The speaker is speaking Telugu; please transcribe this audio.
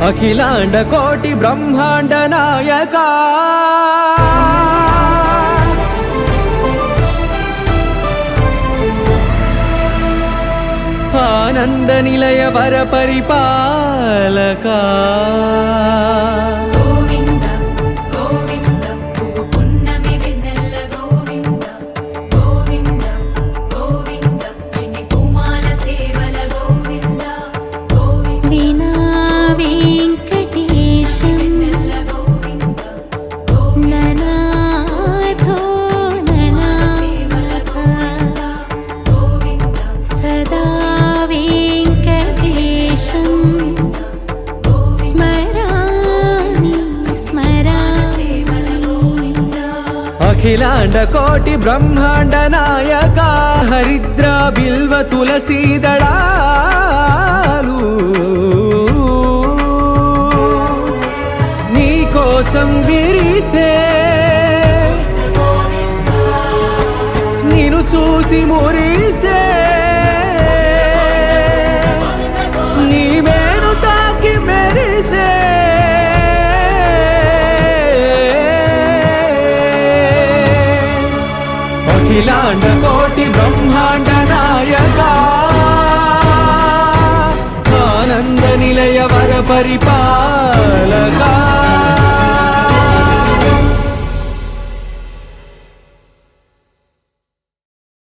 అఖిలాండ కోటి బ్రహ్మాండ నాయక ఆనంద నిలయ వర పరిపాలక అఖిలాండ కోటి బ్రహ్మాండ నాయక హరిద్ర బిల్వ తులసీ దళాలు నీ కోసం విరిసే నిన్ను చూసి మురిసే నీ మేను తాకి మెరిసే అఖిలాండ కోటి బ్రహ్మాండ నాయక ఆనంద నిలయ వర పరిపాలక